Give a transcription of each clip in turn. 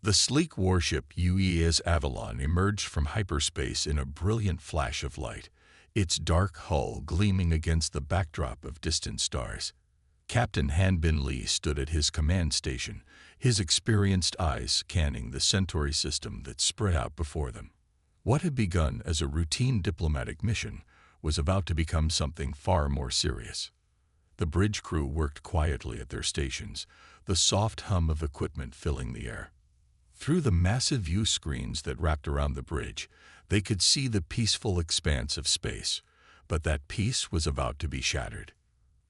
The sleek warship UES Avalon emerged from hyperspace in a brilliant flash of light, its dark hull gleaming against the backdrop of distant stars. Captain Hanbin Lee stood at his command station, his experienced eyes scanning the Centauri system that spread out before them. What had begun as a routine diplomatic mission was about to become something far more serious. The bridge crew worked quietly at their stations, the soft hum of equipment filling the air. Through the massive view screens that wrapped around the bridge, they could see the peaceful expanse of space, but that peace was about to be shattered.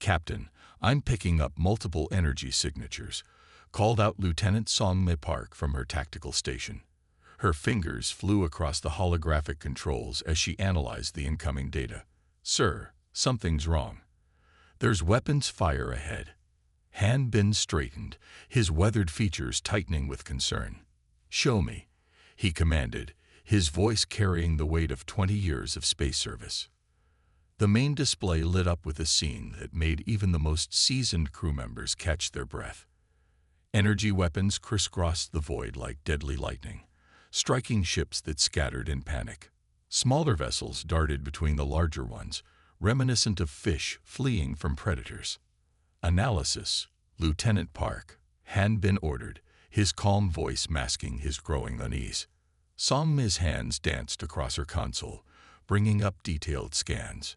"Captain, I'm picking up multiple energy signatures," called out Lieutenant Song-Me Park from her tactical station. Her fingers flew across the holographic controls as she analyzed the incoming data. "Sir, something's wrong. There's weapons fire ahead." Han Bin straightened, his weathered features tightening with concern. "Show me," he commanded, his voice carrying the weight of 20 years of space service. The main display lit up with a scene that made even the most seasoned crew members catch their breath. Energy weapons crisscrossed the void like deadly lightning, striking ships that scattered in panic. Smaller vessels darted between the larger ones, reminiscent of fish fleeing from predators. "Analysis, Lieutenant Park," Han Bin ordered, his calm voice masking his growing unease. Song-Me's hands danced across her console, bringing up detailed scans.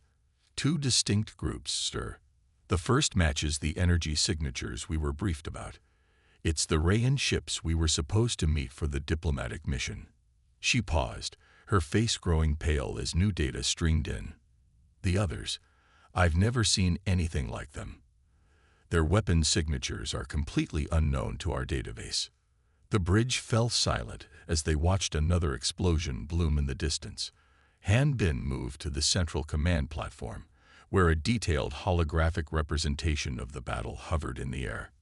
"Two distinct groups, sir. The first matches the energy signatures we were briefed about. It's the Rayan ships we were supposed to meet for the diplomatic mission." She paused, her face growing pale as new data streamed in. "The others, I've never seen anything like them. Their weapon signatures are completely unknown to our database." The bridge fell silent as they watched another explosion bloom in the distance. Han Bin moved to the central command platform, where a detailed holographic representation of the battle hovered in the air.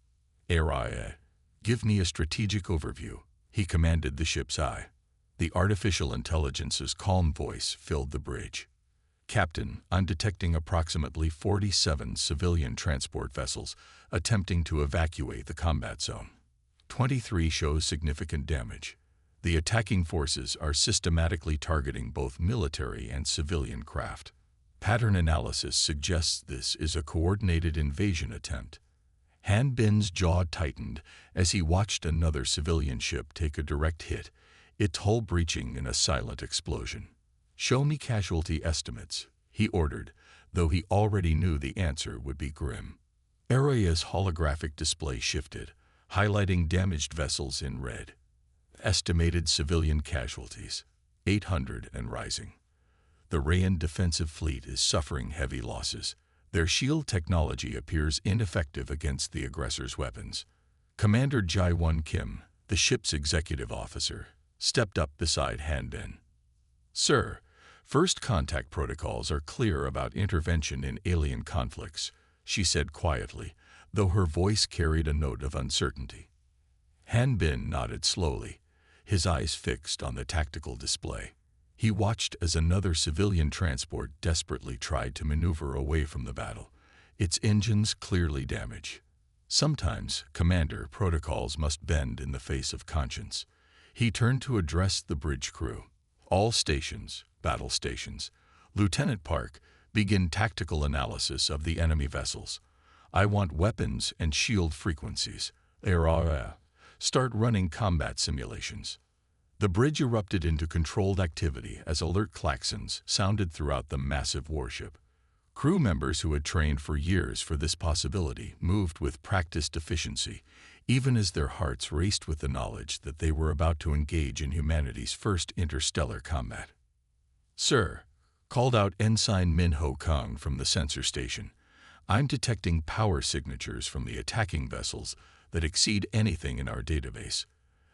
"Araya, give me a strategic overview," he commanded the ship's eye. The artificial intelligence's calm voice filled the bridge. "Captain, I'm detecting approximately 47 civilian transport vessels attempting to evacuate the combat zone. 23 show significant damage. The attacking forces are systematically targeting both military and civilian craft. Pattern analysis suggests this is a coordinated invasion attempt." Han Bin's jaw tightened as he watched another civilian ship take a direct hit, its hull breaching in a silent explosion. "Show me casualty estimates," he ordered, though he already knew the answer would be grim. Araya's holographic display shifted, highlighting damaged vessels in red. Estimated civilian casualties, 800 and rising. The Rayan defensive fleet is suffering heavy losses. Their shield technology appears ineffective against the aggressor's weapons. Commander Jae-won Kim, the ship's executive officer, stepped up beside Han Bin. "Sir, first contact protocols are clear about intervention in alien conflicts," she said quietly, though her voice carried a note of uncertainty. Han Bin nodded slowly, his eyes fixed on the tactical display. He watched as another civilian transport desperately tried to maneuver away from the battle, its engines clearly damaged. Sometimes, Commander, protocols must bend in the face of conscience. He turned to address the bridge crew. "All stations, battle stations. Lieutenant Park, begin tactical analysis of the enemy vessels. I want weapons and shield frequencies. Start running combat simulations." The bridge erupted into controlled activity as alert klaxons sounded throughout the massive warship. Crew members who had trained for years for this possibility moved with practiced efficiency, even as their hearts raced with the knowledge that they were about to engage in humanity's first interstellar combat. "Sir," called out Ensign Min Ho Kung from the sensor station, "I'm detecting power signatures from the attacking vessels that exceed anything in our database.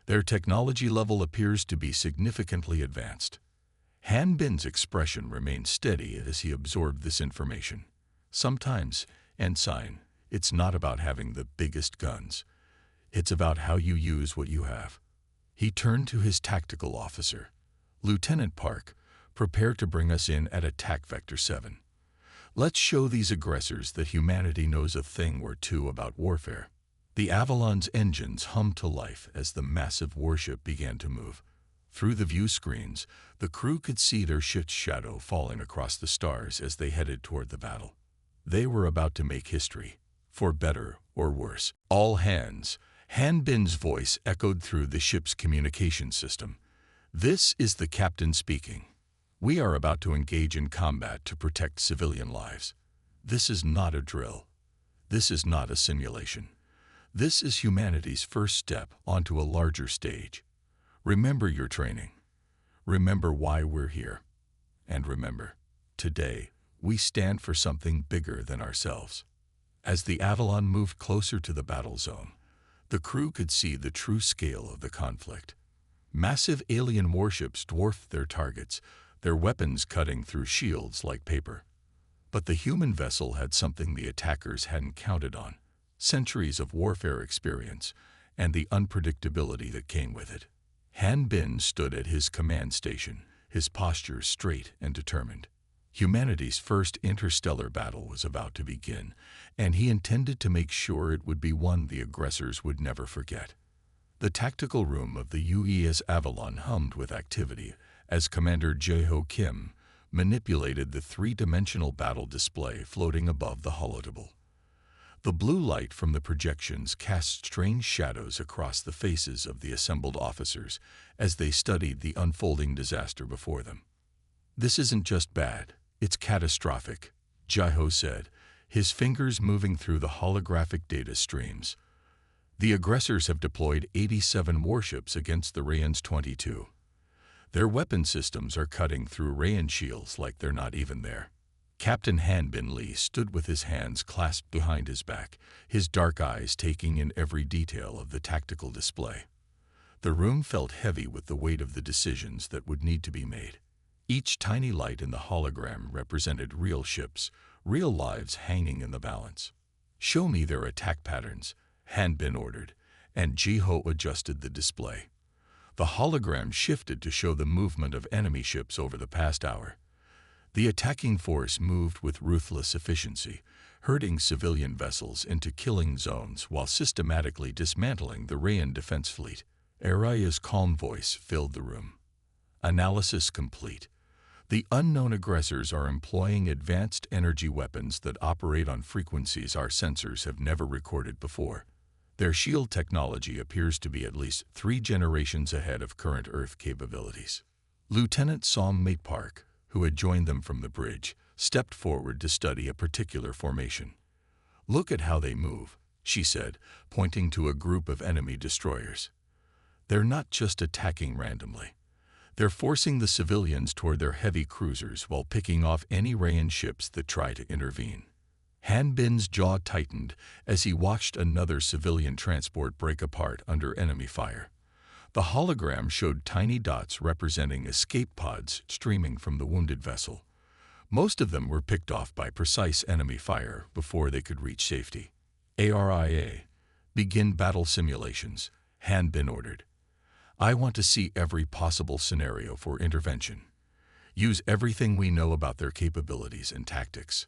Their technology level appears to be significantly advanced." Han Bin's expression remained steady as he absorbed this information. "Sometimes, Ensign, it's not about having the biggest guns. It's about how you use what you have." He turned to his tactical officer. "Lieutenant Park, prepare to bring us in at Attack Vector 7. Let's show these aggressors that humanity knows a thing or two about warfare." The Avalon's engines hummed to life as the massive warship began to move. Through the view screens, the crew could see their ship's shadow falling across the stars as they headed toward the battle. They were about to make history, for better or worse. All hands. Han Bin's voice echoed through the ship's communication system. This is the captain speaking. We are about to engage in combat to protect civilian lives. This is not a drill. This is not a simulation. This is humanity's first step onto a larger stage. Remember your training. Remember why we're here. And remember, today, we stand for something bigger than ourselves. As the Avalon moved closer to the battle zone, the crew could see the true scale of the conflict. Massive alien warships dwarfed their targets, their weapons cutting through shields like paper. But the human vessel had something the attackers hadn't counted on: centuries of warfare experience and the unpredictability that came with it. Han Bin stood at his command station, his posture straight and determined. Humanity's first interstellar battle was about to begin, and he intended to make sure it would be one the aggressors would never forget. The tactical room of the UES Avalon hummed with activity as Commander Jae-ho Kim manipulated the three-dimensional battle display floating above the holotable. The blue light from the projections cast strange shadows across the faces of the assembled officers as they studied the unfolding disaster before them. "This isn't just bad, it's catastrophic," Jae-ho said, his fingers moving through the holographic data streams. "The aggressors have deployed 87 warships against the Rayan's 22. Their weapon systems are cutting through Rayan shields like they're not even there." Captain Han Bin Lee stood with his hands clasped behind his back, his dark eyes taking in every detail of the tactical display. The room felt heavy with the weight of the decisions that would need to be made. Each tiny light in the hologram represented real ships, real lives hanging in the balance. "Show me their attack patterns," Han Bin ordered, and Jae-ho adjusted the display. The hologram shifted to show the movement of enemy ships over the past hour. The attacking force moved with ruthless efficiency, herding civilian vessels into killing zones while systematically dismantling the Rayan defense fleet. Araya's calm voice filled the room. "Analysis complete. The unknown aggressors are employing advanced energy weapons that operate on frequencies our sensors have never recorded before. Their shield technology appears to be at least 3 generations ahead of current Earth capabilities." Lieutenant Som Mate Park, who had joined them from the bridge, stepped forward to study a particular formation. "Look at how they move," she said, pointing to a group of enemy destroyers. "They're not just attacking randomly. They're forcing the civilians toward their heavy cruisers while picking off any Rayan ships that try to intervene." Han Bin's jaw tightened as he watched another civilian transport break apart under enemy fire. The hologram showed tiny dots representing escape pods streaming from the wounded vessel. Most of them were picked off by precise enemy fire before they could reach safety. "ARIA, begin battle simulations," Han Bin ordered. "I want to see every possible scenario for intervention. Use everything we know about their capabilities and tactics."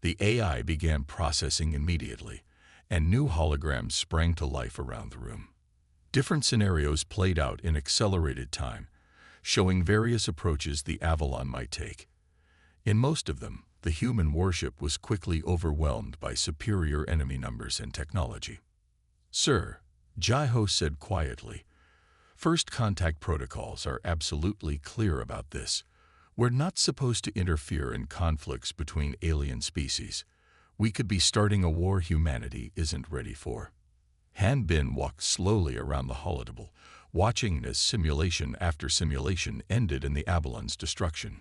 The AI began processing immediately, and new holograms sprang to life around the room. Different scenarios played out in accelerated time, showing various approaches the Avalon might take. In most of them, the human warship was quickly overwhelmed by superior enemy numbers and technology. "Sir," Jae-ho said quietly, "first contact protocols are absolutely clear about this. We're not supposed to interfere in conflicts between alien species. We could be starting a war humanity isn't ready for." Han Bin walked slowly around the holotable, watching as simulation after simulation ended in the Avalon's destruction.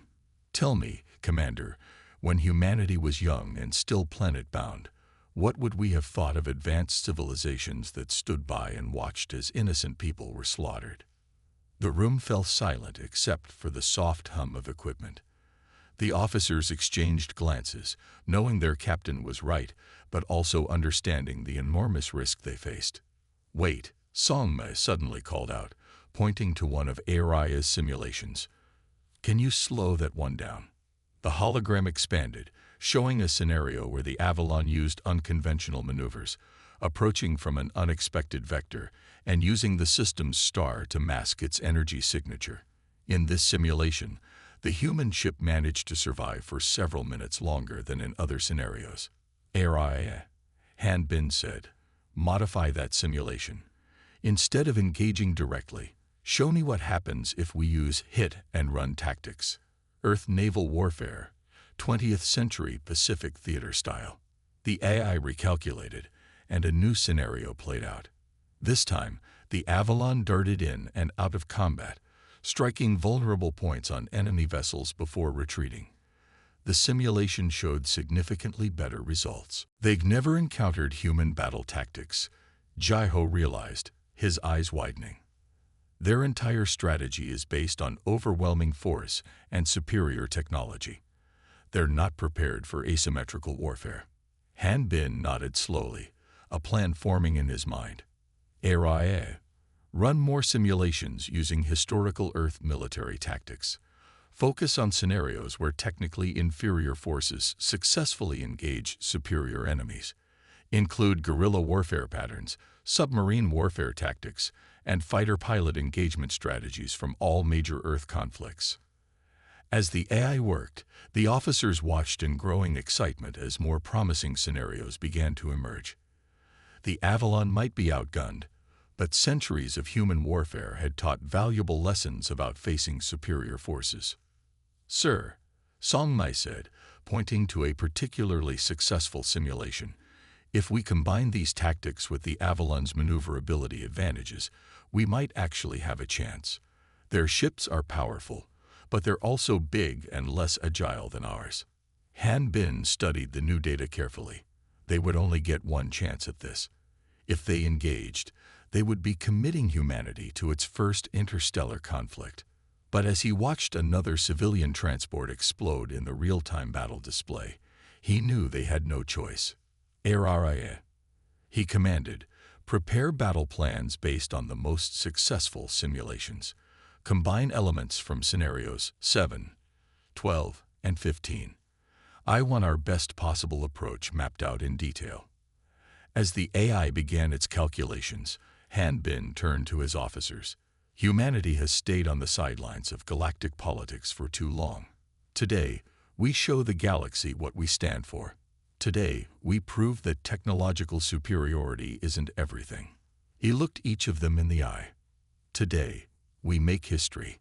"Tell me, Commander, when humanity was young and still planet-bound, what would we have thought of advanced civilizations that stood by and watched as innocent people were slaughtered?" The room fell silent except for the soft hum of equipment. The officers exchanged glances, knowing their captain was right, but also understanding the enormous risk they faced. "Wait," Songma suddenly called out, pointing to one of Araya's simulations. "Can you slow that one down?" The hologram expanded, showing a scenario where the Avalon used unconventional maneuvers, approaching from an unexpected vector and using the system's star to mask its energy signature. In this simulation, the human ship managed to survive for several minutes longer than in other scenarios. Han Bin said, "Modify that simulation. Instead of engaging directly, show me what happens if we use hit-and-run tactics. Earth naval warfare, 20th century Pacific theater style." The AI recalculated, and a new scenario played out. This time, the Avalon darted in and out of combat, striking vulnerable points on enemy vessels before retreating. The simulation showed significantly better results. They'd never encountered human battle tactics, Jai-Ho realized, his eyes widening. Their entire strategy is based on overwhelming force and superior technology. They're not prepared for asymmetrical warfare. Han Bin nodded slowly, a plan forming in his mind. Run more simulations using historical Earth military tactics. Focus on scenarios where technically inferior forces successfully engage superior enemies. Include guerrilla warfare patterns, submarine warfare tactics, and fighter-pilot engagement strategies from all major Earth conflicts. As the AI worked, the officers watched in growing excitement as more promising scenarios began to emerge. The Avalon might be outgunned, but centuries of human warfare had taught valuable lessons about facing superior forces. "Sir," Song Mai said, pointing to a particularly successful simulation, "if we combine these tactics with the Avalon's maneuverability advantages, we might actually have a chance. Their ships are powerful, but they're also big and less agile than ours." Han Bin studied the new data carefully. They would only get one chance at this. If they engaged, they would be committing humanity to its first interstellar conflict. But as he watched another civilian transport explode in the real-time battle display, he knew they had no choice. He commanded, "Prepare battle plans based on the most successful simulations. Combine elements from scenarios 7, 12, and 15. I want our best possible approach mapped out in detail." As the AI began its calculations, Han Bin turned to his officers. "Humanity has stayed on the sidelines of galactic politics for too long. Today, we show the galaxy what we stand for. Today, we prove that technological superiority isn't everything." He looked each of them in the eye. "Today, we make history."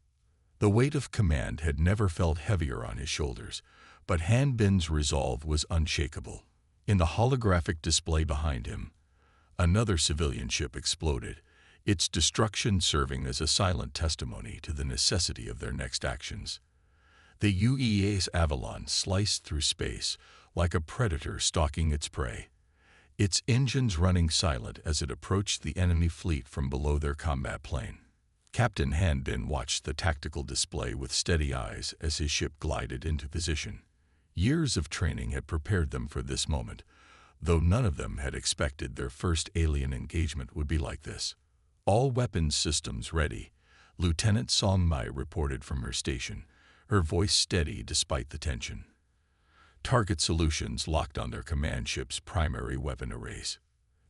The weight of command had never felt heavier on his shoulders, but Han Bin's resolve was unshakable. In the holographic display behind him, another civilian ship exploded, its destruction serving as a silent testimony to the necessity of their next actions. The UEA's Avalon sliced through space like a predator stalking its prey, its engines running silent as it approached the enemy fleet from below their combat plane. Captain Han Bin watched the tactical display with steady eyes as his ship glided into position. Years of training had prepared them for this moment, though none of them had expected their first alien engagement would be like this. "All weapons systems ready," Lieutenant Song Mai reported from her station, her voice steady despite the tension. Target solutions locked on their command ship's primary weapon arrays.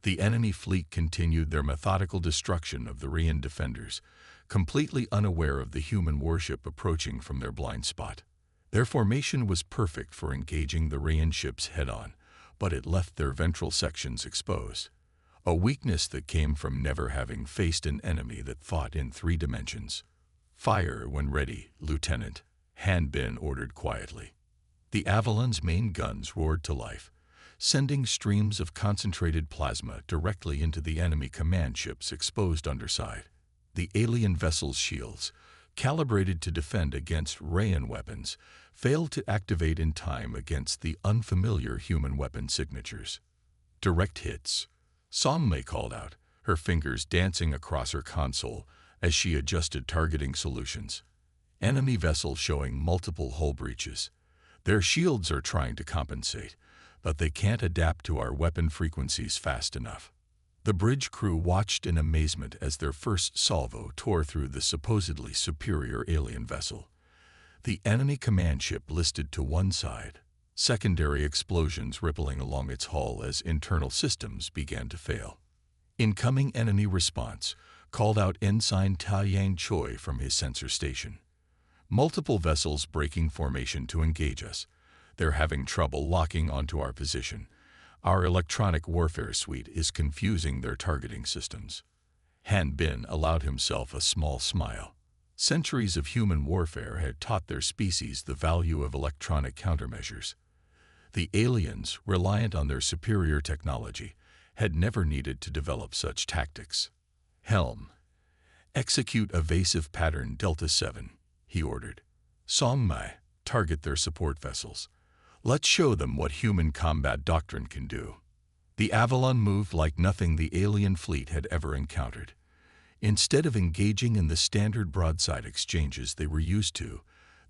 The enemy fleet continued their methodical destruction of the Rayan defenders, completely unaware of the human warship approaching from their blind spot. Their formation was perfect for engaging the Rayan ships head-on, but it left their ventral sections exposed, a weakness that came from never having faced an enemy that fought in 3 dimensions. "Fire when ready, Lieutenant," Han Bin ordered quietly. The Avalon's main guns roared to life, sending streams of concentrated plasma directly into the enemy command ship's exposed underside. The alien vessel's shields, calibrated to defend against Rayan weapons, failed to activate in time against the unfamiliar human weapon signatures. "Direct hits," Song Mai called out, her fingers dancing across her console as she adjusted targeting solutions. Enemy vessels showing multiple hull breaches. Their shields are trying to compensate, but they can't adapt to our weapon frequencies fast enough. The bridge crew watched in amazement as their first salvo tore through the supposedly superior alien vessel. The enemy command ship listed to one side, secondary explosions rippling along its hull as internal systems began to fail. Incoming enemy response called out Ensign Ta Yang Choi from his sensor station. Multiple vessels breaking formation to engage us. They're having trouble locking onto our position. Our electronic warfare suite is confusing their targeting systems. Han Bin allowed himself a small smile. Centuries of human warfare had taught their species the value of electronic countermeasures. The aliens, reliant on their superior technology, had never needed to develop such tactics. Helm. Execute evasive pattern Delta 7, he ordered. Song Mai, target their support vessels. Let's show them what human combat doctrine can do. The Avalon moved like nothing the alien fleet had ever encountered. Instead of engaging in the standard broadside exchanges they were used to,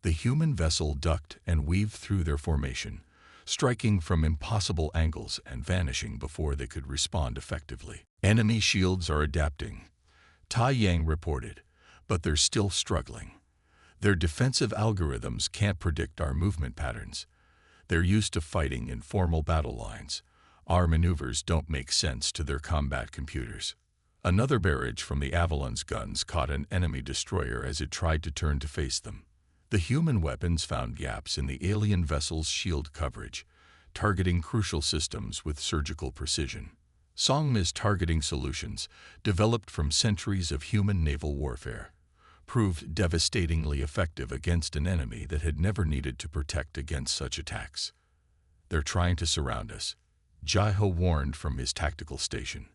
the human vessel ducked and weaved through their formation, striking from impossible angles and vanishing before they could respond effectively. Enemy shields are adapting, Ta Yang reported, but they're still struggling. Their defensive algorithms can't predict our movement patterns. They're used to fighting in formal battle lines. Our maneuvers don't make sense to their combat computers. Another barrage from the Avalon's guns caught an enemy destroyer as it tried to turn to face them. The human weapons found gaps in the alien vessel's shield coverage, targeting crucial systems with surgical precision. Songma's targeting solutions, developed from centuries of human naval warfare, proved devastatingly effective against an enemy that had never needed to protect against such attacks. They're trying to surround us, Jai-ho warned from his tactical station.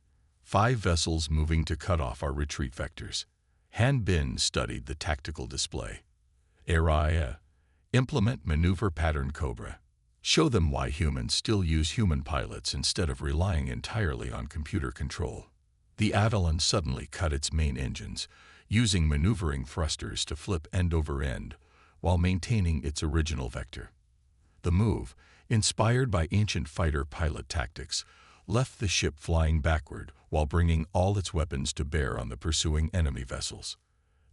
5 vessels moving to cut off our retreat vectors. Han Bin studied the tactical display. Area. Implement maneuver pattern Cobra. Show them why humans still use human pilots instead of relying entirely on computer control. The Avalon suddenly cut its main engines, using maneuvering thrusters to flip end over end while maintaining its original vector. The move, inspired by ancient fighter pilot tactics, left the ship flying backward while bringing all its weapons to bear on the pursuing enemy vessels.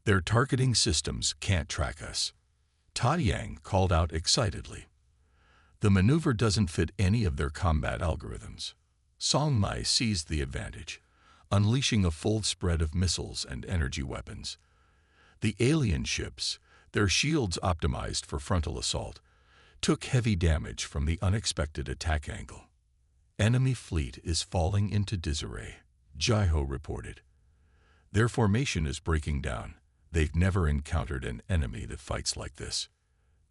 Their targeting systems can't track us, Ta Yang called out excitedly. The maneuver doesn't fit any of their combat algorithms. Song Mai seized the advantage, unleashing a full spread of missiles and energy weapons. The alien ships, their shields optimized for frontal assault, took heavy damage from the unexpected attack angle. Enemy fleet is falling into disarray, Jai-ho reported. Their formation is breaking down. They've never encountered an enemy that fights like this.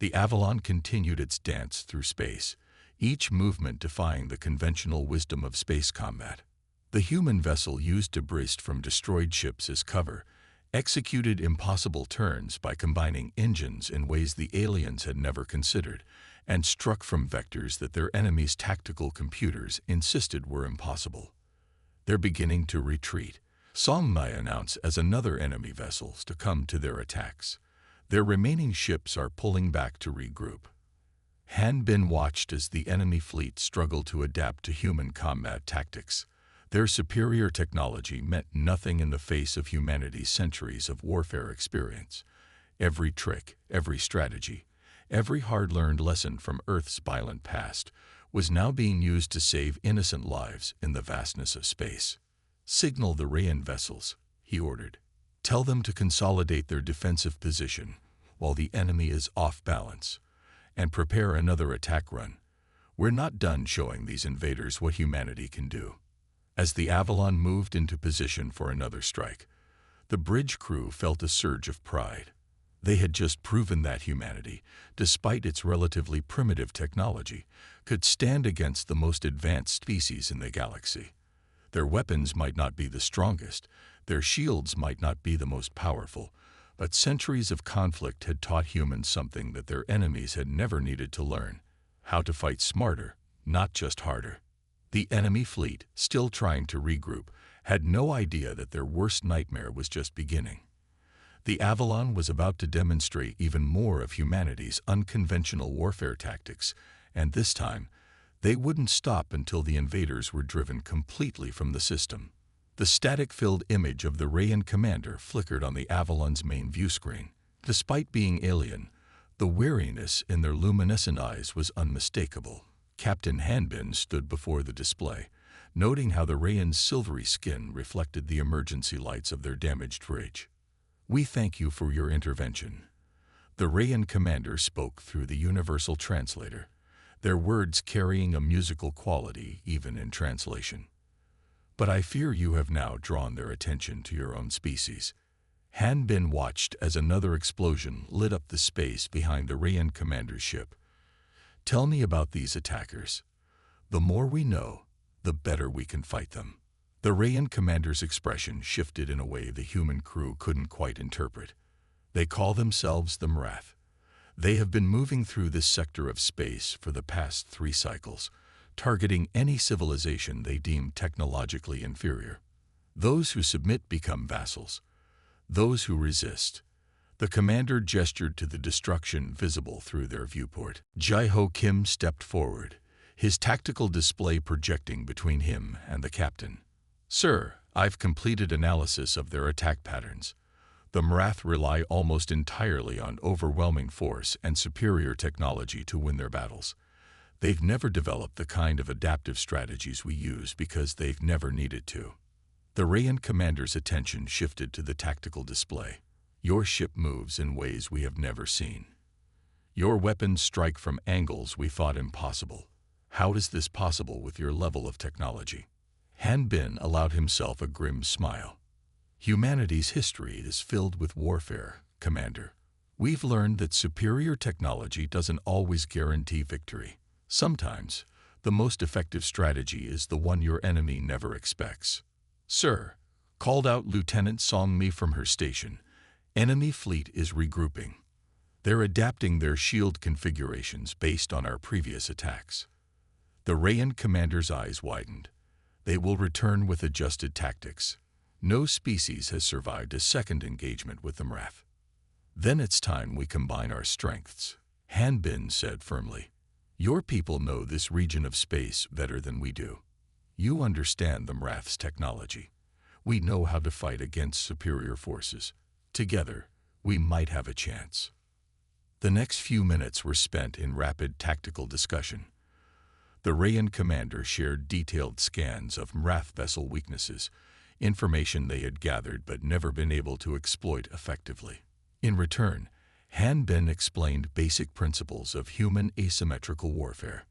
The Avalon continued its dance through space, each movement defying the conventional wisdom of space combat. The human vessel used to bridge from destroyed ships as cover, executed impossible turns by combining engines in ways the aliens had never considered, and struck from vectors that their enemies' tactical computers insisted were impossible. They're beginning to retreat, Song Mai announced as another enemy vessels to come to their attacks. Their remaining ships are pulling back to regroup. Han Bin watched as the enemy fleet struggled to adapt to human combat tactics. Their superior technology meant nothing in the face of humanity's centuries of warfare experience. Every trick, every strategy, every hard-learned lesson from Earth's violent past was now being used to save innocent lives in the vastness of space. Signal the Rayan vessels, he ordered. Tell them to consolidate their defensive position while the enemy is off balance, and prepare another attack run. We're not done showing these invaders what humanity can do. As the Avalon moved into position for another strike, the bridge crew felt a surge of pride. They had just proven that humanity, despite its relatively primitive technology, could stand against the most advanced species in the galaxy. Their weapons might not be the strongest, their shields might not be the most powerful, but centuries of conflict had taught humans something that their enemies had never needed to learn: how to fight smarter, not just harder. The enemy fleet, still trying to regroup, had no idea that their worst nightmare was just beginning. The Avalon was about to demonstrate even more of humanity's unconventional warfare tactics, and this time, they wouldn't stop until the invaders were driven completely from the system. The static-filled image of the Rayan commander flickered on the Avalon's main view screen. Despite being alien, The weariness in their luminescent eyes was unmistakable. Captain Hanbin stood before the display, noting how the Rayan's silvery skin reflected the emergency lights of their damaged bridge. "We thank you for your intervention." The Rayan commander spoke through the universal translator, their words carrying a musical quality even in translation. "But I fear you have now drawn their attention to your own species." Hanbin watched as another explosion lit up the space behind the Rayan commander's ship. "Tell me about these attackers. The more we know, the better we can fight them." The Rayan commander's expression shifted in a way the human crew couldn't quite interpret. "They call themselves the Mrath. They have been moving through this sector of space for the past 3 cycles, targeting any civilization they deem technologically inferior. Those who submit become vassals. Those who resist." The commander gestured to the destruction visible through their viewport. Jai-Ho Kim stepped forward, his tactical display projecting between him and the captain. "Sir, I've completed analysis of their attack patterns. The Mrath rely almost entirely on overwhelming force and superior technology to win their battles. They've never developed the kind of adaptive strategies we use because they've never needed to." The Rayan commander's attention shifted to the tactical display. "Your ship moves in ways we have never seen. Your weapons strike from angles we thought impossible. How is this possible with your level of technology?" Hanbin allowed himself a grim smile. "Humanity's history is filled with warfare, Commander. We've learned that superior technology doesn't always guarantee victory. Sometimes, the most effective strategy is the one your enemy never expects." "Sir," called out Lieutenant Song-Mi from her station, "enemy fleet is regrouping. They're adapting their shield configurations based on our previous attacks." The Rayan commander's eyes widened. "They will return with adjusted tactics. No species has survived a second engagement with the Mrath. Then it's time we combine our strengths," Hanbin said firmly. "Your people know this region of space better than we do. You understand the Mrath's technology. We know how to fight against superior forces. Together, we might have a chance." The next few minutes were spent in rapid tactical discussion. The Rayan commander shared detailed scans of Mrath vessel weaknesses, information they had gathered but never been able to exploit effectively. In return, Hanbin explained basic principles of human asymmetrical warfare.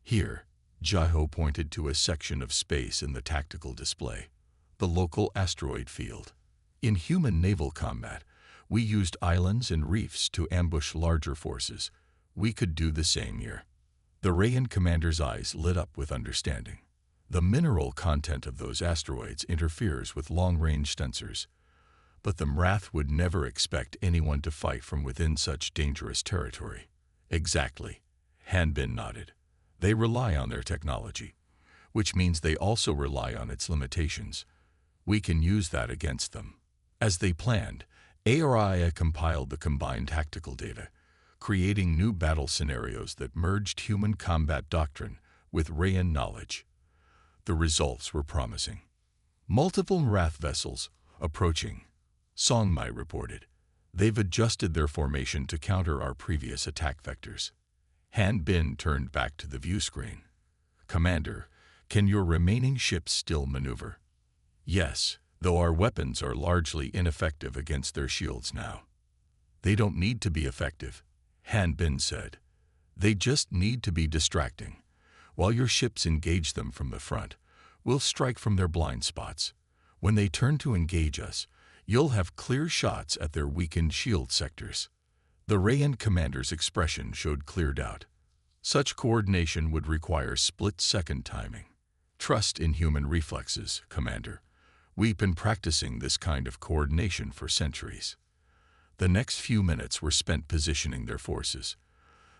Here, Jai-Ho pointed to a section of space in the tactical display, the local asteroid field. "In human naval combat, we used islands and reefs to ambush larger forces. We could do the same here." The Rayan commander's eyes lit up with understanding. "The mineral content of those asteroids interferes with long-range sensors. But the Mrath would never expect anyone to fight from within such dangerous territory." "Exactly," Hanbin nodded. "They rely on their technology, which means they also rely on its limitations. We can use that against them." As they planned, ARIA compiled the combined tactical data, creating new battle scenarios that merged human combat doctrine with Rayan knowledge. The results were promising. "Multiple Mrath vessels approaching," Song-Mi reported. "They've adjusted their formation to counter our previous attack vectors." Hanbin turned back to the view screen. "Commander, can your remaining ships still maneuver?" "Yes, though our weapons are largely ineffective against their shields now." "They don't need to be effective," Hanbin said. "They just need to be distracting. While your ships engage them from the front, we'll strike from their blind spots. When they turn to engage us, you'll have clear shots at their weakened shield sectors." The Rayan commander's expression showed clear doubt. "Such coordination would require split-second timing. Trust in human reflexes, Commander. We've been practicing this kind of coordination for centuries." The next few minutes were spent positioning their forces.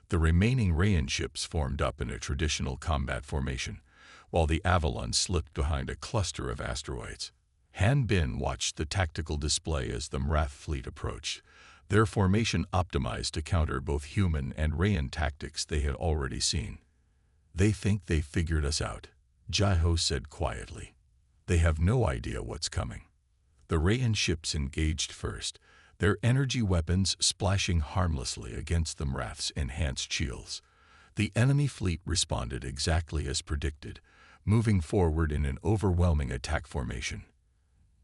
The remaining Rayan ships formed up in a traditional combat formation, while the Avalon slipped behind a cluster of asteroids. Hanbin watched the tactical display as the Mrath fleet approached, their formation optimized to counter both human and Rayan tactics they had already seen. "They think they've figured us out," Jai-Ho said quietly. "They have no idea what's coming." The Rayan ships engaged first, their energy weapons splashing harmlessly against the Mrath's enhanced shields. The enemy fleet responded exactly as predicted, moving forward in an overwhelming attack formation.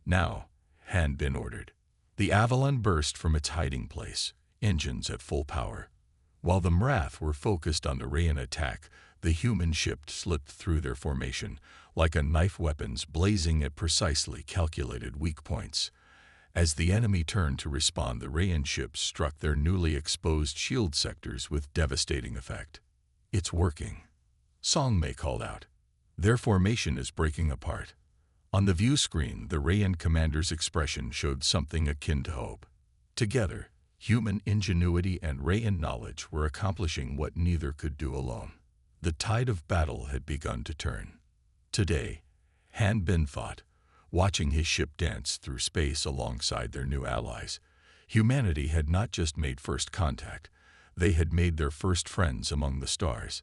"Now," Han Bin ordered. The Avalon burst from its hiding place, engines at full power. While the Mrath were focused on the Rayan attack, the human ship slipped through their formation, like a knife weapons blazing at precisely calculated weak points. As the enemy turned to respond, the Rayan ships struck their newly exposed shield sectors with devastating effect. "It's working," Song Mei called out. "Their formation is breaking apart." On the view screen, the Rayan commander's expression showed something akin to hope. Together, human ingenuity and Rayan knowledge were accomplishing what neither could do alone. The tide of battle had begun to turn. Today, Han Bin fought, watching his ship dance through space alongside their new allies. Humanity had not just made first contact, they had made their first friends among the stars.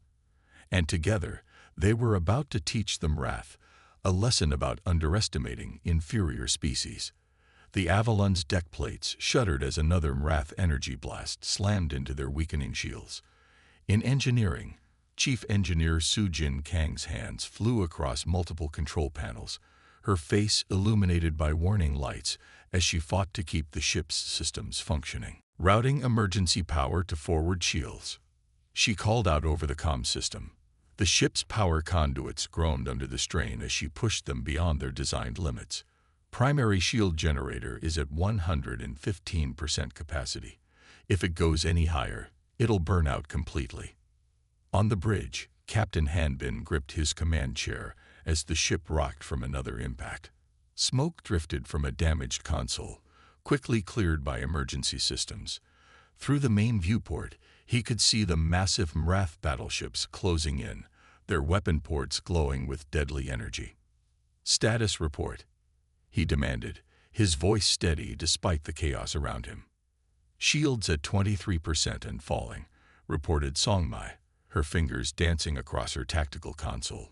And together, they were about to teach the Mrath a lesson about underestimating inferior species. The Avalon's deck plates shuddered as another Mrath energy blast slammed into their weakening shields. In engineering, Chief Engineer Su Jin Kang's hands flew across multiple control panels, her face illuminated by warning lights as she fought to keep the ship's systems functioning. Routing emergency power to forward shields, she called out over the comm system. The ship's power conduits groaned under the strain as she pushed them beyond their designed limits. Primary shield generator is at 115% capacity. If it goes any higher, it'll burn out completely. On the bridge, Captain Han Bin gripped his command chair as the ship rocked from another impact. Smoke drifted from a damaged console, quickly cleared by emergency systems. Through the main viewport, he could see the massive Mrath battleships closing in, their weapon ports glowing with deadly energy. "Status report," he demanded, his voice steady despite the chaos around him. "Shields at 23% and falling," reported Song Mai, her fingers dancing across her tactical console.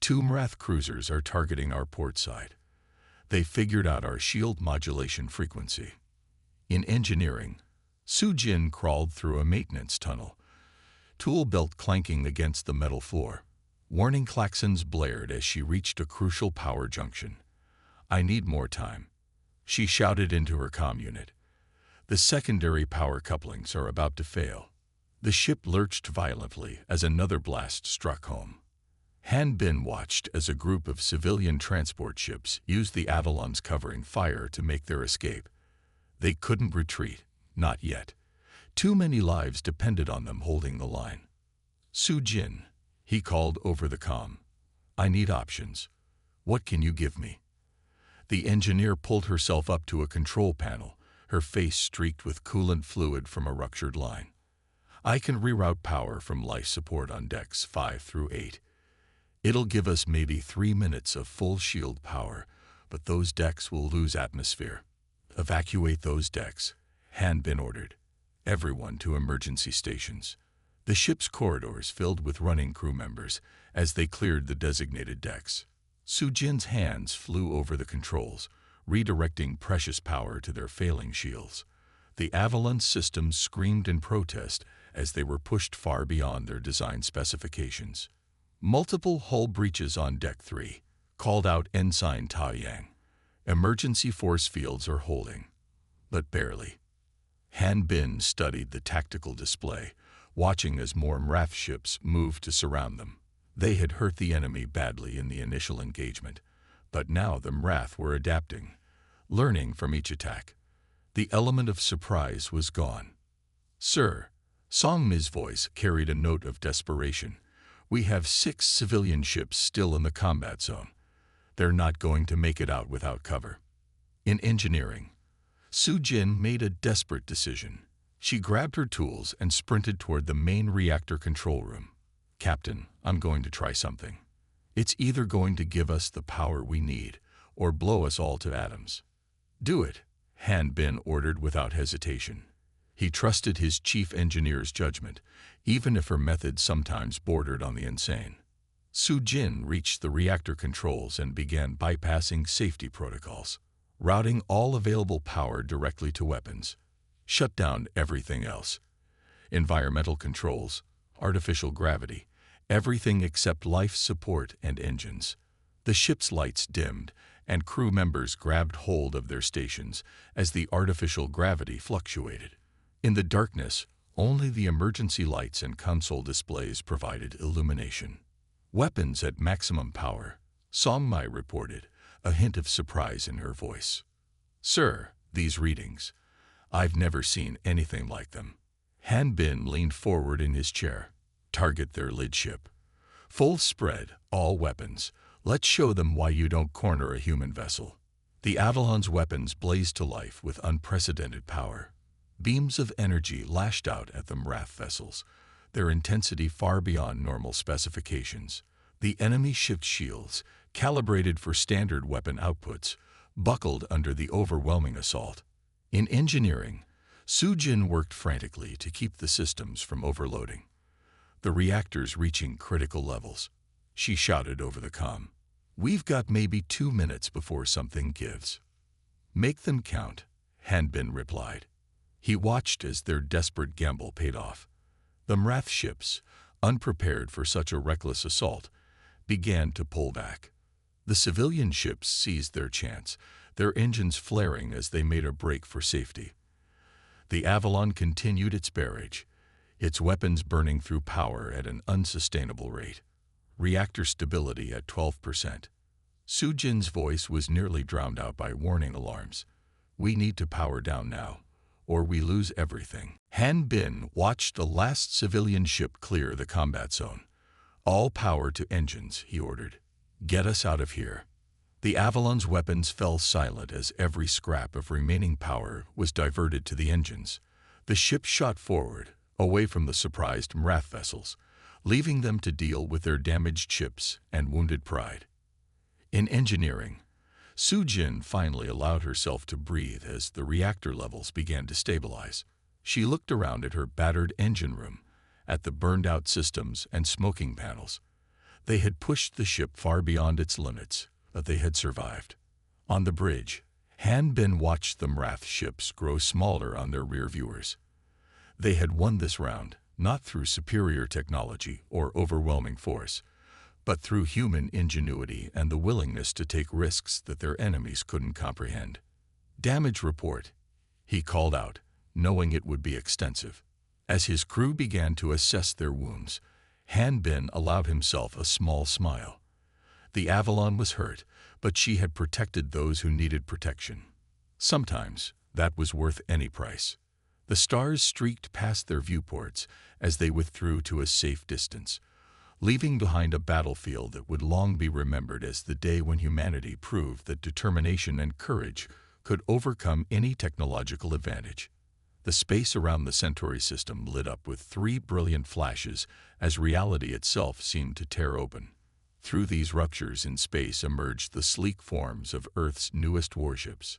"2 Mrath cruisers are targeting our port side. They figured out our shield modulation frequency." In engineering, Su Jin crawled through a maintenance tunnel, tool belt clanking against the metal floor. Warning klaxons blared as she reached a crucial power junction. "I need more time," she shouted into her comm unit. "The secondary power couplings are about to fail." The ship lurched violently as another blast struck home. Han Bin watched as a group of civilian transport ships used the Avalon's covering fire to make their escape. They couldn't retreat, not yet. Too many lives depended on them holding the line. "Su Jin," he called over the comm. "I need options. What can you give me?" The engineer pulled herself up to a control panel, her face streaked with coolant fluid from a ruptured line. "I can reroute power from life support on decks 5 through 8. It'll give us maybe 3 minutes of full shield power, but those decks will lose atmosphere." "Evacuate those decks," Han Bin ordered. "Everyone to emergency stations." The ship's corridors filled with running crew members as they cleared the designated decks. Su Jin's hands flew over the controls, redirecting precious power to their failing shields. The Avalon systems screamed in protest as they were pushed far beyond their design specifications. "Multiple hull breaches on Deck 3, called out Ensign Ta Yang. Emergency force fields are holding, but barely." Han Bin studied the tactical display, watching as more Mrath ships moved to surround them. They had hurt the enemy badly in the initial engagement, but now the Mrath were adapting, learning from each attack. The element of surprise was gone. "Sir," Song Mi's voice carried a note of desperation, "we have 6 civilian ships still in the combat zone. They're not going to make it out without cover." In engineering, Su Jin made a desperate decision. She grabbed her tools and sprinted toward the main reactor control room. "Captain, I'm going to try something. It's either going to give us the power we need or blow us all to atoms." "Do it," Han Bin ordered without hesitation. He trusted his chief engineer's judgment, even if her methods sometimes bordered on the insane. Su Jin reached the reactor controls and began bypassing safety protocols. routing all available power directly to weapons. Shut down everything else. Environmental controls, artificial gravity, everything except life support and engines. The ship's lights dimmed, and crew members grabbed hold of their stations as the artificial gravity fluctuated. In the darkness, only the emergency lights and console displays provided illumination. Weapons at maximum power, Songmai reported, a hint of surprise in her voice. Sir, these readings. I've never seen anything like them. Han Bin leaned forward in his chair. Target their lid ship. Full spread, all weapons. Let's show them why you don't corner a human vessel. The Avalon's weapons blazed to life with unprecedented power. Beams of energy lashed out at the Mrath vessels, their intensity far beyond normal specifications. The enemy ship's shields, calibrated for standard weapon outputs, buckled under the overwhelming assault. In engineering, Sujin worked frantically to keep the systems from overloading, the reactors reaching critical levels. She shouted over the comm. We've got maybe 2 minutes before something gives. Make them count, Han Bin replied. He watched as their desperate gamble paid off. The Mrath ships, unprepared for such a reckless assault, began to pull back. The civilian ships seized their chance, their engines flaring as they made a break for safety. The Avalon continued its barrage, its weapons burning through power at an unsustainable rate. Reactor stability at 12%. Sujin's voice was nearly drowned out by warning alarms. We need to power down now, or we lose everything. Han Bin watched the last civilian ship clear the combat zone. All power to engines, he ordered. Get us out of here. The Avalon's weapons fell silent as every scrap of remaining power was diverted to the engines. The ship shot forward, away from the surprised Mrath vessels, leaving them to deal with their damaged ships and wounded pride. In engineering, Sujin finally allowed herself to breathe as the reactor levels began to stabilize. She looked around at her battered engine room, at the burned-out systems and smoking panels. They had pushed the ship far beyond its limits, but they had survived. On the bridge, Han Bin watched the Mrath ships grow smaller on their rear viewers. They had won this round, not through superior technology or overwhelming force, but through human ingenuity and the willingness to take risks that their enemies couldn't comprehend. Damage report, he called out, knowing it would be extensive. As his crew began to assess their wounds, Han Bin allowed himself a small smile. The Avalon was hurt, but she had protected those who needed protection. Sometimes that was worth any price. The stars streaked past their viewports as they withdrew to a safe distance, leaving behind a battlefield that would long be remembered as the day when humanity proved that determination and courage could overcome any technological advantage. The space around the Centauri system lit up with 3 brilliant flashes as reality itself seemed to tear open. Through these ruptures in space emerged the sleek forms of Earth's newest warships,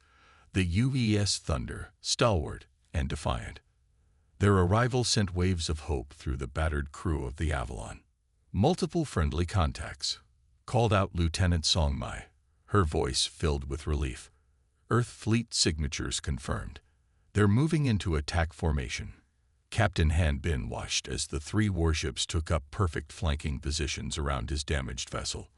the UES Thunder, stalwart and defiant. Their arrival sent waves of hope through the battered crew of the Avalon. Multiple friendly contacts, called out Lieutenant Songmai, her voice filled with relief. Earth fleet signatures confirmed. They're moving into attack formation. Captain Han Bin watched as the 3 warships took up perfect flanking positions around his damaged vessel.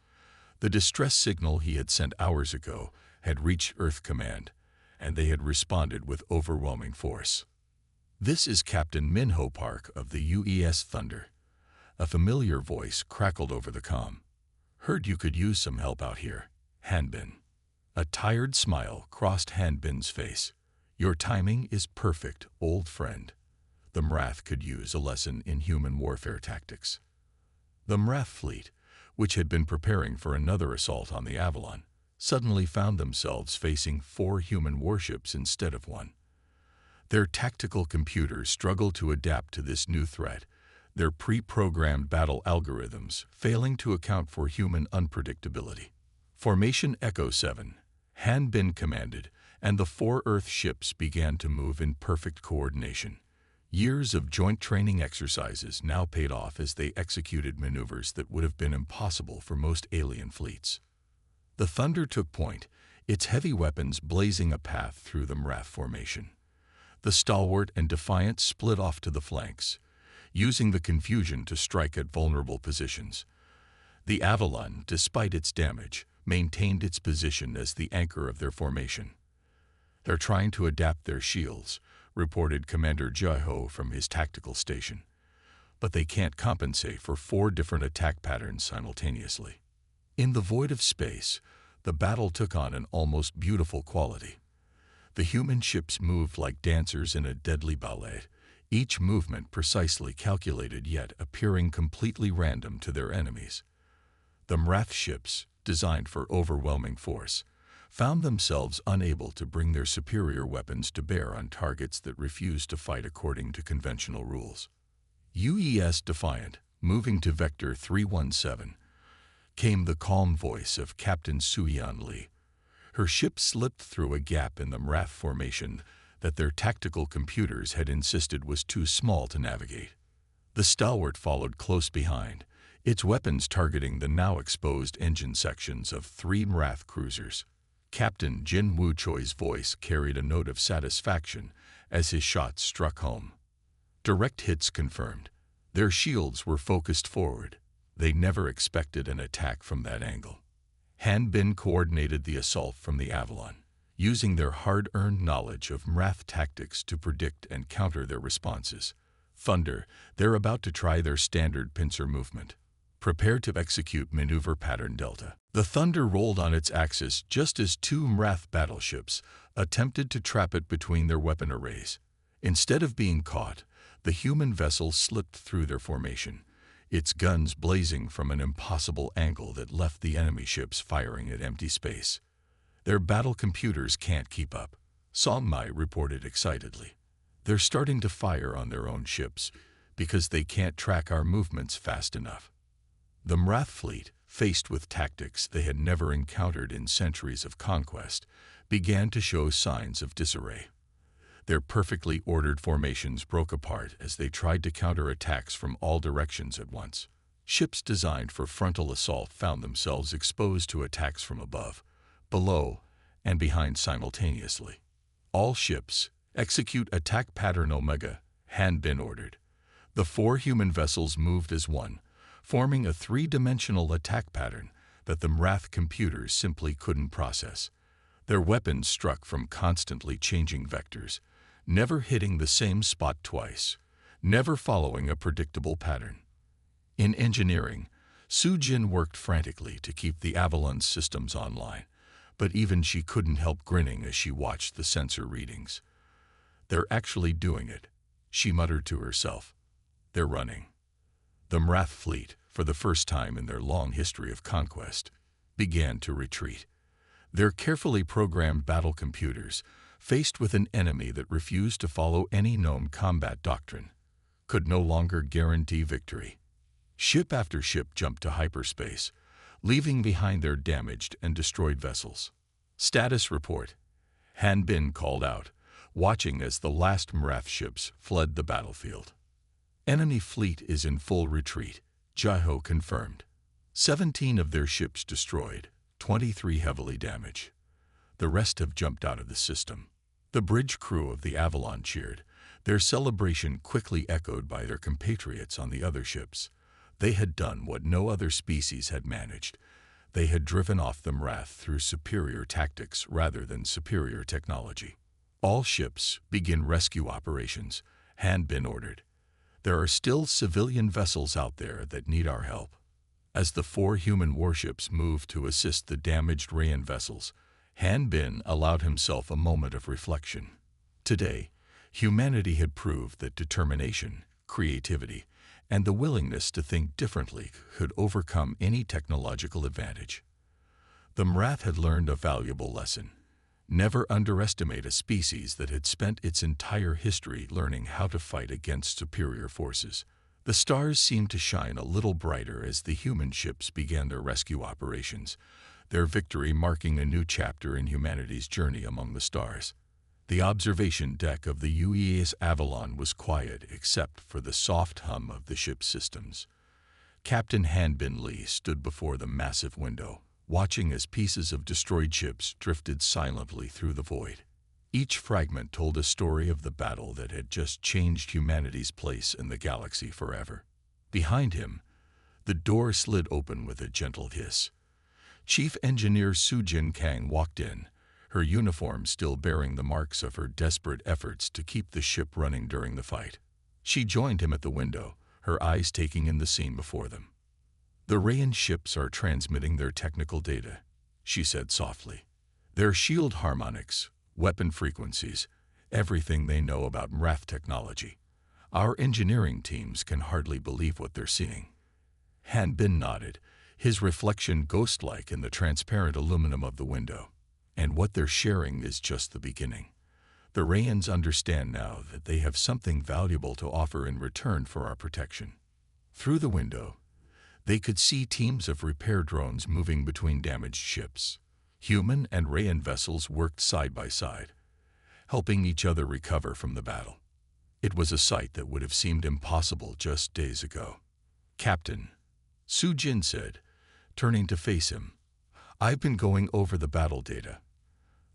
The distress signal he had sent hours ago had reached Earth Command, and they had responded with overwhelming force. This is Captain Minho Park of the UES Thunder. A familiar voice crackled over the comm. Heard you could use some help out here, Han Bin. A tired smile crossed Han Bin's face. Your timing is perfect, old friend. The Mrath could use a lesson in human warfare tactics. The Mrath fleet, which had been preparing for another assault on the Avalon, suddenly found themselves facing 4 human warships instead of 1. Their tactical computers struggled to adapt to this new threat, their pre-programmed battle algorithms failing to account for human unpredictability. Formation Echo 7, Han Bin commanded, and the 4 Earth ships began to move in perfect coordination. Years of joint training exercises now paid off as they executed maneuvers that would have been impossible for most alien fleets. The Thunder took point, its heavy weapons blazing a path through the Mrath formation. The stalwart and defiant split off to the flanks, using the confusion to strike at vulnerable positions. The Avalon, despite its damage, maintained its position as the anchor of their formation. "They're trying to adapt their shields," reported Commander Jaiho from his tactical station. "But they can't compensate for 4 different attack patterns simultaneously." In the void of space, the battle took on an almost beautiful quality. The human ships moved like dancers in a deadly ballet, each movement precisely calculated yet appearing completely random to their enemies. The Mrath ships, designed for overwhelming force, found themselves unable to bring their superior weapons to bear on targets that refused to fight according to conventional rules. UES Defiant, moving to Vector 317, came the calm voice of Captain Suyeon Lee. Her ship slipped through a gap in the Mrath formation that their tactical computers had insisted was too small to navigate. The stalwart followed close behind, its weapons targeting the now exposed engine sections of 3 Mrath cruisers. Captain Jin Woo Choi's voice carried a note of satisfaction as his shots struck home. Direct hits confirmed. Their shields were focused forward. They never expected an attack from that angle. Han Bin coordinated the assault from the Avalon, using their hard-earned knowledge of Mrath tactics to predict and counter their responses. "Thunder, they're about to try their standard pincer movement. Prepare to execute maneuver pattern Delta." The Thunder rolled on its axis just as 2 Mrath battleships attempted to trap it between their weapon arrays. Instead of being caught, the human vessel slipped through their formation, its guns blazing from an impossible angle that left the enemy ships firing at empty space. "Their battle computers can't keep up," Song Mai reported excitedly. "They're starting to fire on their own ships because they can't track our movements fast enough." The Mrath fleet, faced with tactics they had never encountered in centuries of conquest, began to show signs of disarray. Their perfectly ordered formations broke apart as they tried to counter attacks from all directions at once. Ships designed for frontal assault found themselves exposed to attacks from above, below, and behind simultaneously. "All ships, execute attack pattern Omega," had been ordered. The 4 human vessels moved as one, forming a 3-dimensional attack pattern that the Mrath computers simply couldn't process. Their weapons struck from constantly changing vectors, never hitting the same spot twice, never following a predictable pattern. In engineering, Su Jin worked frantically to keep the Avalon's systems online, but even she couldn't help grinning as she watched the sensor readings. "They're actually doing it," she muttered to herself. "They're running." The Mrath fleet, for the first time in their long history of conquest, began to retreat. Their carefully programmed battle computers, faced with an enemy that refused to follow any known combat doctrine, could no longer guarantee victory. Ship after ship jumped to hyperspace, leaving behind their damaged and destroyed vessels. "Status report," Han Bin called out, watching as the last Mrath ships fled the battlefield. "Enemy fleet is in full retreat," Jaiho confirmed. 17 of their ships destroyed, 23 heavily damaged. The rest have jumped out of the system. The bridge crew of the Avalon cheered, their celebration quickly echoed by their compatriots on the other ships. They had done what no other species had managed. They had driven off the Mrath through superior tactics rather than superior technology. "All ships begin rescue operations," had been ordered. "There are still civilian vessels out there that need our help." As the 4 human warships moved to assist the damaged Rayan vessels, Han Bin allowed himself a moment of reflection. Today, humanity had proved that determination, creativity, and the willingness to think differently could overcome any technological advantage. The Mrath had learned a valuable lesson. Never underestimate a species that had spent its entire history learning how to fight against superior forces. The stars seemed to shine a little brighter as the human ships began their rescue operations, their victory marking a new chapter in humanity's journey among the stars. The observation deck of the UES Avalon was quiet except for the soft hum of the ship's systems. Captain Han Bin Lee stood before the massive window, watching as pieces of destroyed ships drifted silently through the void. Each fragment told a story of the battle that had just changed humanity's place in the galaxy forever. Behind him, the door slid open with a gentle hiss. Chief Engineer Sujin Kang walked in, her uniform still bearing the marks of her desperate efforts to keep the ship running during the fight. She joined him at the window, her eyes taking in the scene before them. "The Rayan ships are transmitting their technical data," she said softly. "Their shield harmonics, weapon frequencies, everything they know about Mrath technology. Our engineering teams can hardly believe what they're seeing." Han Bin nodded, his reflection ghost-like in the transparent aluminum of the window. "And what they're sharing is just the beginning. The Rayans understand now that they have something valuable to offer in return for our protection." Through the window, they could see teams of repair drones moving between damaged ships. Human and Rayan vessels worked side by side, helping each other recover from the battle. It was a sight that would have seemed impossible just days ago. "Captain," Sujin said, turning to face him, "I've been going over the battle data.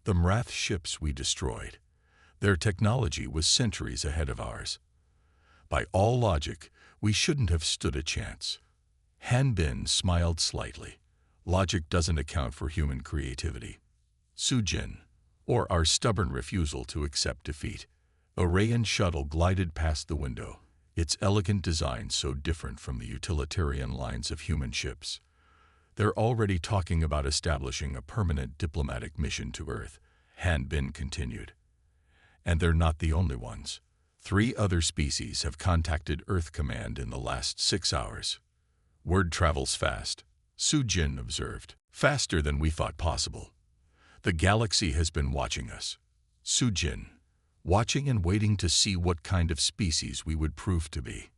The Mrath ships we destroyed, their technology was centuries ahead of ours. By all logic, we shouldn't have stood a chance." Han Bin smiled slightly. "Logic doesn't account for human creativity, Sujin, or our stubborn refusal to accept defeat." A Rayan shuttle glided past the window, its elegant design so different from the utilitarian lines of human ships. "They're already talking about establishing a permanent diplomatic mission to Earth," Han Bin continued. "And they're not the only ones. 3 other species have contacted Earth Command in the last 6 hours. Word travels fast," Sujin observed. "Faster than we thought possible. The galaxy has been watching us, Sujin, watching and waiting to see what kind of species we would prove to be."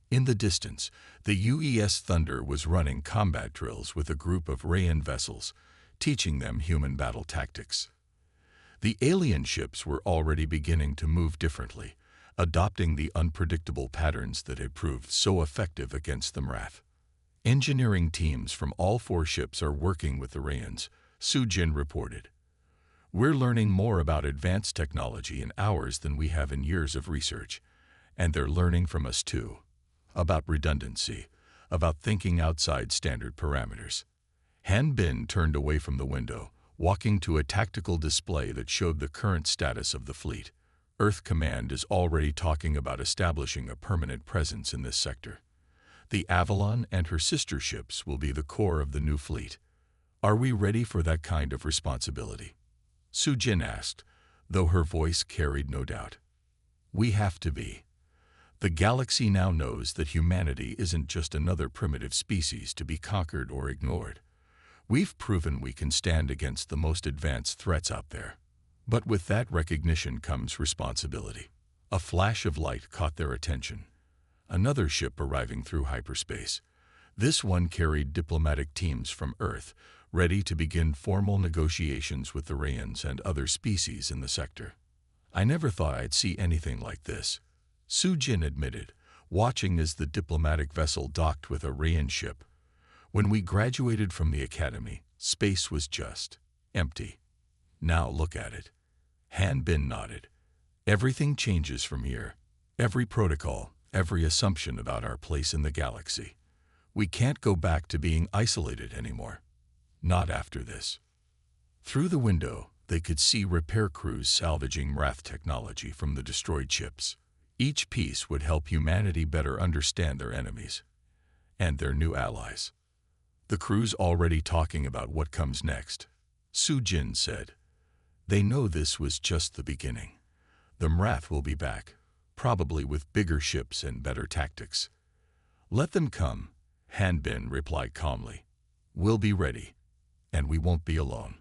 In the distance, the UES Thunder was running combat drills with a group of Rayan vessels, teaching them human battle tactics. The alien ships were already beginning to move differently, adopting the unpredictable patterns that had proved so effective against the Mrath. "Engineering teams from all 4 ships are working with the Rayans," Sujin reported. "We're learning more about advanced technology in hours than we have in years of research, and they're learning from us too. About redundancy, about thinking outside standard parameters." Han Bin turned away from the window, walking to a tactical display that showed the current status of the fleet. "Earth Command is already talking about establishing a permanent presence in this sector. The Avalon and her sister ships will be the core of the new fleet. Are we ready for that kind of responsibility?" Sujin asked, though her voice carried no doubt. "We have to be. The galaxy now knows that humanity isn't just another primitive species to be conquered or ignored. We've proven we can stand against the most advanced threats out there. But with that recognition comes responsibility." A flash of light caught their attention. Another ship arriving through hyperspace. This one carried diplomatic teams from Earth, ready to begin formal negotiations with the Rayans and other species in the sector. "I never thought I'd see anything like this," Sujin admitted, watching as the diplomatic vessel docked with a Rayan ship. "When we graduated from the academy, space was just empty. Now look at it." Han Bin nodded. "Everything changes from here. Every protocol, every assumption about our place in the galaxy. We can't go back to being isolated anymore. Not after this." Through the window, they could see repair crews salvaging Mrath technology from the destroyed ships. Each piece would help humanity better understand their enemies and their new allies. "The crew's already talking about what comes next," Sujin said. "They know this was just the beginning. The Mrath will be back, probably with bigger ships and better tactics." "Let them come," Han Bin replied calmly. "We'll be ready, and we won't be alone."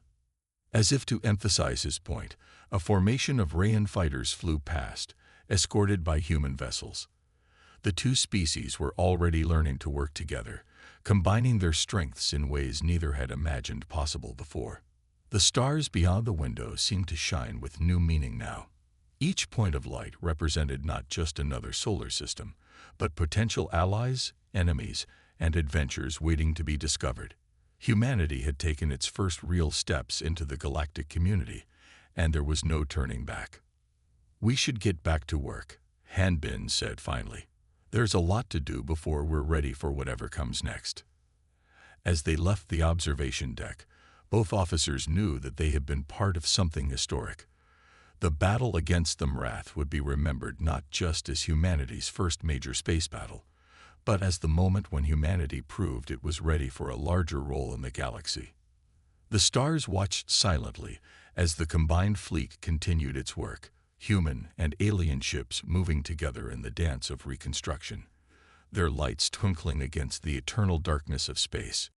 As if to emphasize his point, a formation of Rayan fighters flew past, escorted by human vessels. The 2 species were already learning to work together, combining their strengths in ways neither had imagined possible before. The stars beyond the window seemed to shine with new meaning now. Each point of light represented not just another solar system, but potential allies, enemies, and adventures waiting to be discovered. Humanity had taken its first real steps into the galactic community, and there was no turning back. "We should get back to work," Hanbin said finally. "There's a lot to do before we're ready for whatever comes next." As they left the observation deck, both officers knew that they had been part of something historic. The battle against the Mrath would be remembered not just as humanity's first major space battle, but as the moment when humanity proved it was ready for a larger role in the galaxy. The stars watched silently as the combined fleet continued its work, human and alien ships moving together in the dance of reconstruction, their lights twinkling against the eternal darkness of space.